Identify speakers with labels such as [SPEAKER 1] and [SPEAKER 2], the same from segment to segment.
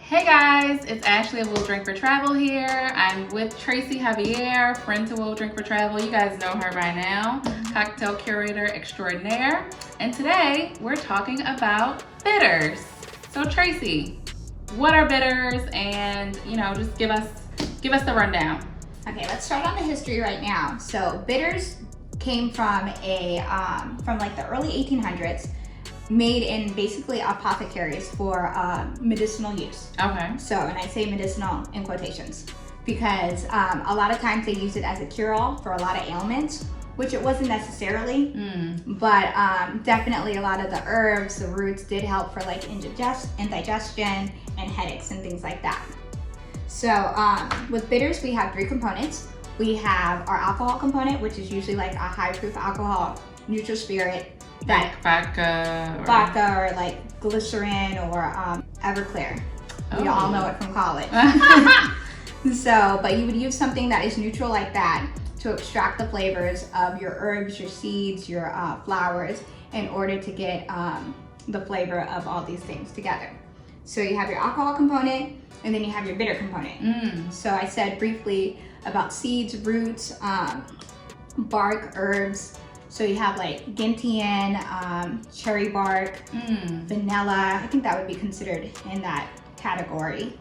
[SPEAKER 1] Hey guys, it's Ashley of We'll Drink for Travel here. I'm with Tracy Javier, friend to We'll Drink for Travel. You guys know her by now, cocktail curator extraordinaire. And today we're talking about bitters. So Tracy, what are bitters? And just give us the rundown.
[SPEAKER 2] Okay, let's start on the history right now. So bitters came from from like the early 1800s, made in basically apothecaries for medicinal use.
[SPEAKER 1] Okay.
[SPEAKER 2] So, and I say medicinal in quotations because a lot of times they use it as a cure-all for a lot of ailments, which it wasn't necessarily, but definitely a lot of the herbs, the roots did help for like indigestion and headaches and things like that. So with bitters, we have three components. We have our alcohol component, which is usually like a high proof alcohol, neutral spirit,
[SPEAKER 1] Like
[SPEAKER 2] vodka or like glycerin or Everclear. We all know it from college. So, but you would use something that is neutral like that to extract the flavors of your herbs, your seeds, your flowers, in order to get the flavor of all these things together. So you have your alcohol component, and then you have your bitter component. So I said briefly about seeds, roots, bark, herbs. So you have like gentian, cherry bark, vanilla. I think that would be considered in that category.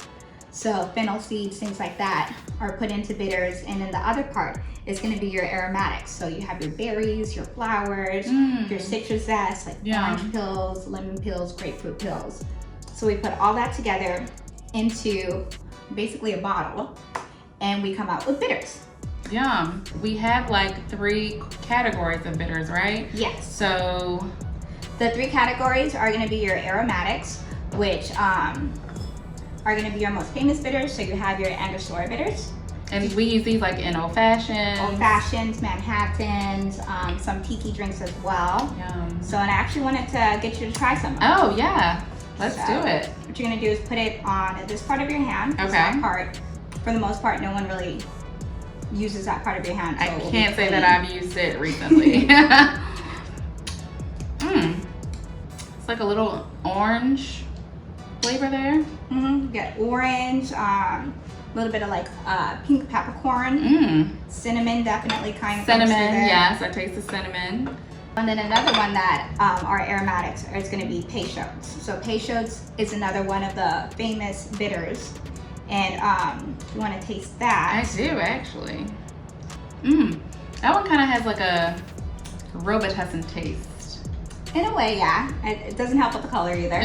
[SPEAKER 2] So fennel seeds, things like that are put into bitters. And then the other part is gonna be your aromatics. So you have your berries, your flowers, your citrus zest, like orange peels, lemon peels, grapefruit peels. So we put all that together into basically a bottle and we come out with bitters.
[SPEAKER 1] Yum. We have like three categories of bitters, right?
[SPEAKER 2] Yes.
[SPEAKER 1] So
[SPEAKER 2] the three categories are going to be your aromatics, which are going to be your most famous bitters. So you have your Angostura bitters.
[SPEAKER 1] And we use these like in old fashions.
[SPEAKER 2] Old fashions, Manhattans, some tiki drinks as well.
[SPEAKER 1] Yum.
[SPEAKER 2] So, and I actually wanted to get you to try some.
[SPEAKER 1] Oh yeah, let's do it.
[SPEAKER 2] What you're going to do is put it on this part of your hand.
[SPEAKER 1] Okay.
[SPEAKER 2] That part, for the most part, no one really uses that part of your hand. So
[SPEAKER 1] I can't say that I've used it recently. It's like a little orange flavor there.
[SPEAKER 2] You get orange, a little bit of like pink peppercorn, cinnamon definitely kind of.
[SPEAKER 1] Cinnamon, yes, I taste the cinnamon.
[SPEAKER 2] And then another one that are aromatics is going to be Peychaud's. So Peychaud's is another one of the famous bitters. And if you want to taste that.
[SPEAKER 1] I do actually. That one kind of has like a Robitussin taste.
[SPEAKER 2] In a way, yeah. It doesn't help with the color either.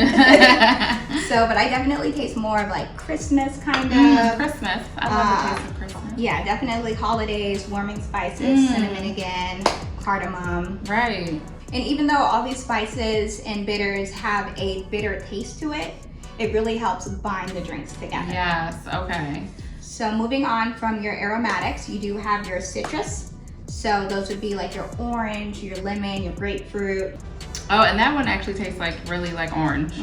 [SPEAKER 2] So, but I definitely taste more of like Christmas kind of.
[SPEAKER 1] Christmas. I love the taste of Christmas.
[SPEAKER 2] Yeah, definitely holidays, warming spices, cinnamon again, cardamom.
[SPEAKER 1] Right.
[SPEAKER 2] And even though all these spices and bitters have a bitter taste to it, it really helps bind the drinks together.
[SPEAKER 1] Yes, okay.
[SPEAKER 2] So moving on from your aromatics, you do have your citrus. So those would be like your orange, your lemon, your grapefruit.
[SPEAKER 1] Oh, and that one actually tastes like really like orange.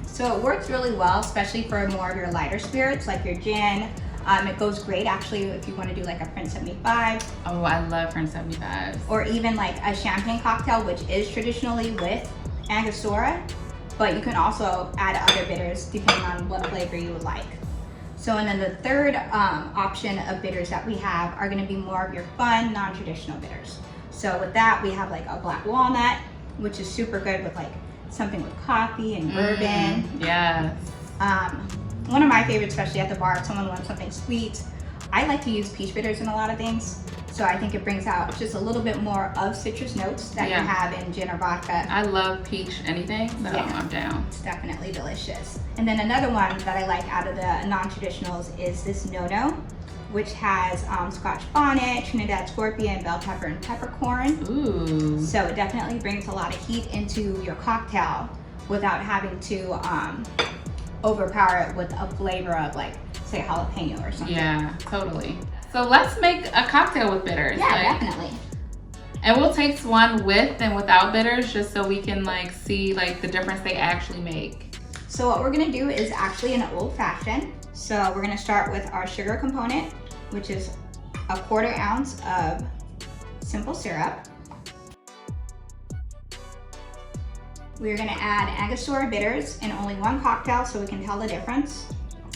[SPEAKER 2] So it works really well, especially for more of your lighter spirits, like your gin. It goes great actually if you want to do like a Prince 75.
[SPEAKER 1] Oh, I love Prince 75s.
[SPEAKER 2] Or even like a champagne cocktail, which is traditionally with Angostura. But you can also add other bitters depending on what flavor you would like. So, and then the third option of bitters that we have are going to be more of your fun, non-traditional bitters. So with that, we have like a black walnut, which is super good with like something with coffee and bourbon.
[SPEAKER 1] Yes.
[SPEAKER 2] One of my favorites, especially at the bar, if someone wants something sweet, I like to use peach bitters in a lot of things. So I think it brings out just a little bit more of citrus notes that you have in gin or vodka.
[SPEAKER 1] I love peach anything, so I'm down.
[SPEAKER 2] It's definitely delicious. And then another one that I like out of the non-traditionals is this No-No, which has Scotch bonnet, Trinidad scorpion, bell pepper, and peppercorn.
[SPEAKER 1] Ooh.
[SPEAKER 2] So it definitely brings a lot of heat into your cocktail without having to overpower it with a flavor of like, say, jalapeno or something.
[SPEAKER 1] Yeah, totally. So let's make a cocktail with bitters.
[SPEAKER 2] Yeah, definitely.
[SPEAKER 1] And we'll taste one with and without bitters just so we can like see like the difference they actually make.
[SPEAKER 2] So what we're gonna do is actually an old fashioned. So we're gonna start with our sugar component, which is a 1/4 ounce of simple syrup. We're gonna add Angostura bitters in only one cocktail so we can tell the difference.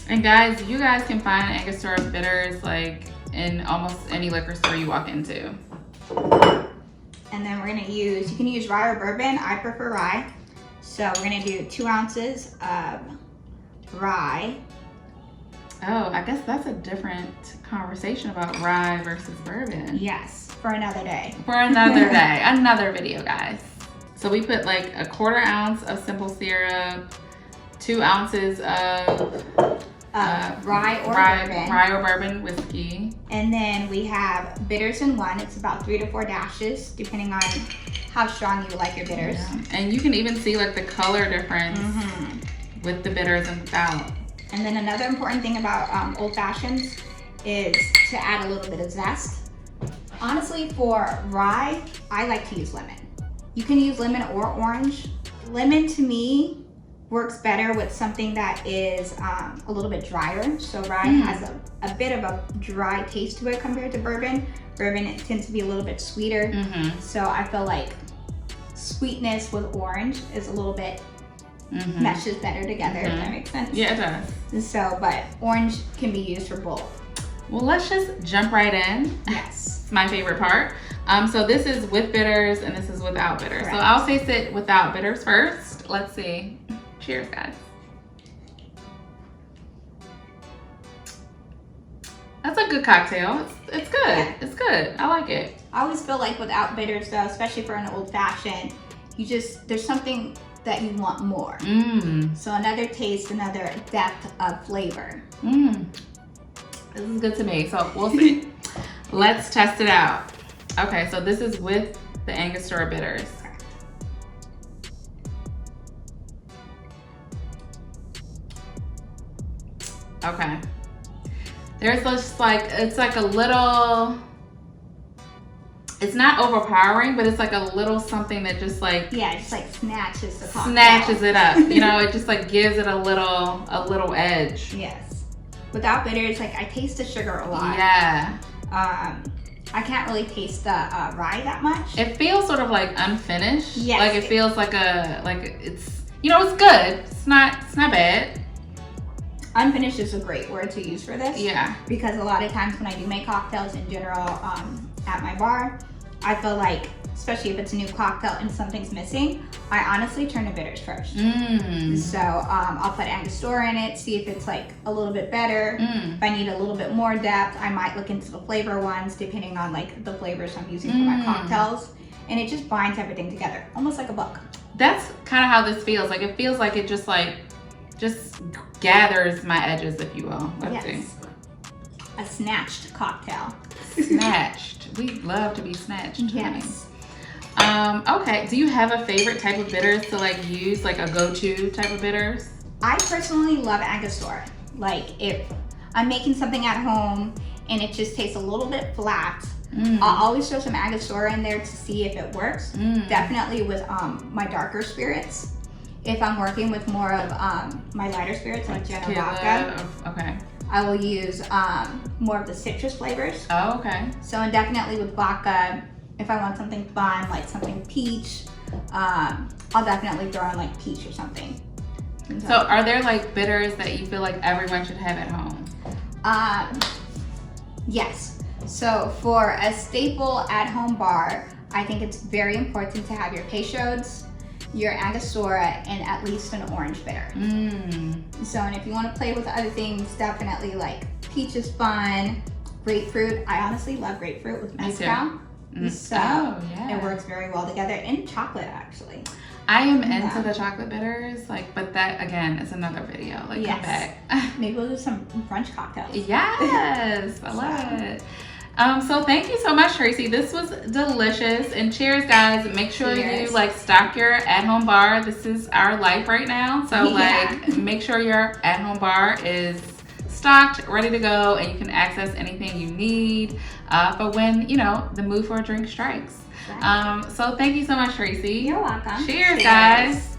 [SPEAKER 1] And guys, you guys can find Angostura bitters like in almost any liquor store you walk into.
[SPEAKER 2] And then we're gonna use, you can use rye or bourbon. I prefer rye. So we're gonna do 2 ounces of rye.
[SPEAKER 1] Oh, I guess that's a different conversation about rye versus bourbon.
[SPEAKER 2] Yes, for another day.
[SPEAKER 1] For another day, another video, guys. So we put like a 1/4 ounce of simple syrup, 2 ounces of
[SPEAKER 2] rye or
[SPEAKER 1] bourbon whiskey.
[SPEAKER 2] And then we have bitters in one. It's about 3 to 4 dashes, depending on how strong you like your bitters.
[SPEAKER 1] Yeah. And you can even see like the color difference with the bitters and without.
[SPEAKER 2] And then another important thing about old fashions is to add a little bit of zest. Honestly, for rye, I like to use lemon. You can use lemon or orange. Lemon to me works better with something that is a little bit drier. So rye has a bit of a dry taste to it compared to bourbon. Bourbon, it tends to be a little bit sweeter. So I feel like sweetness with orange is a little bit meshes better together, if that makes sense.
[SPEAKER 1] Yeah, it does.
[SPEAKER 2] So, but orange can be used for both.
[SPEAKER 1] Well, let's just jump right in.
[SPEAKER 2] Yes.
[SPEAKER 1] It's my favorite part. So this is with bitters and this is without bitters.
[SPEAKER 2] Correct.
[SPEAKER 1] So I'll taste it without bitters first. Let's see. Cheers, guys. That's a good cocktail. It's good.
[SPEAKER 2] Yeah.
[SPEAKER 1] It's good. I like it.
[SPEAKER 2] I always feel like without bitters though, especially for an old fashioned, there's something that you want more. So another taste, another depth of flavor.
[SPEAKER 1] This is good to me. So we'll see. Let's test it out. Okay, so this is with the Angostura bitters. Okay. There's just like, it's like a little, it's not overpowering, but it's like a little something that just like,
[SPEAKER 2] yeah, just like snatches the cocktail.
[SPEAKER 1] Snatches it up. You know, it just like gives it a little edge.
[SPEAKER 2] Yes. Without bitters, like I taste the sugar a lot.
[SPEAKER 1] Yeah.
[SPEAKER 2] I can't really taste the rye that much.
[SPEAKER 1] It feels sort of like unfinished.
[SPEAKER 2] Yes.
[SPEAKER 1] Like it feels like it's, you know, it's good. It's not bad.
[SPEAKER 2] Unfinished is a great word to use for this.
[SPEAKER 1] Yeah.
[SPEAKER 2] Because a lot of times when I do make cocktails in general at my bar, I feel like, especially if it's a new cocktail and something's missing, I honestly turn to bitters first. So I'll put Angostura in it, see if it's like a little bit better. If I need a little bit more depth, I might look into the flavor ones, depending on like the flavors I'm using for my cocktails. And it just binds everything together, almost like a book.
[SPEAKER 1] That's kind of how this feels. Like it feels like it just gathers my edges, if you will. Let's see.
[SPEAKER 2] A snatched cocktail.
[SPEAKER 1] Snatched. We love to be snatched.
[SPEAKER 2] Yes.
[SPEAKER 1] Okay. Do you have a favorite type of bitters to like use, like a go-to type of bitters?
[SPEAKER 2] I personally love Angostura. Like if I'm making something at home and it just tastes a little bit flat, I'll always throw some Angostura in there to see if it works. Definitely with my darker spirits. If I'm working with more of my lighter spirits like gin or vodka,
[SPEAKER 1] okay,
[SPEAKER 2] I will use more of the citrus flavors.
[SPEAKER 1] Oh, okay.
[SPEAKER 2] So and definitely with vodka, if I want something fun, like something peach, I'll definitely throw in like peach or something.
[SPEAKER 1] So are there like bitters that you feel like everyone should have at home?
[SPEAKER 2] Yes. So for a staple at-home bar, I think it's very important to have your Peychaud's, your Angostura, and at least an orange bitter. So, and if you want to play with other things, definitely like peach is fun. Grapefruit, I honestly love grapefruit with mezcal. So it works very well together. And chocolate, actually.
[SPEAKER 1] I am into the chocolate bitters, like, but that again is another video. Like, come back.
[SPEAKER 2] Maybe we'll do some French cocktails.
[SPEAKER 1] Yes, I love it. So thank you so much, Tracy. This was delicious. And cheers, guys. Make sure you like stock your at-home bar. This is our life right now. So like make sure your at-home bar is stocked, ready to go, and you can access anything you need for when, you know, the mood for a drink strikes. So thank you so much, Tracy.
[SPEAKER 2] You're welcome.
[SPEAKER 1] Cheers, guys.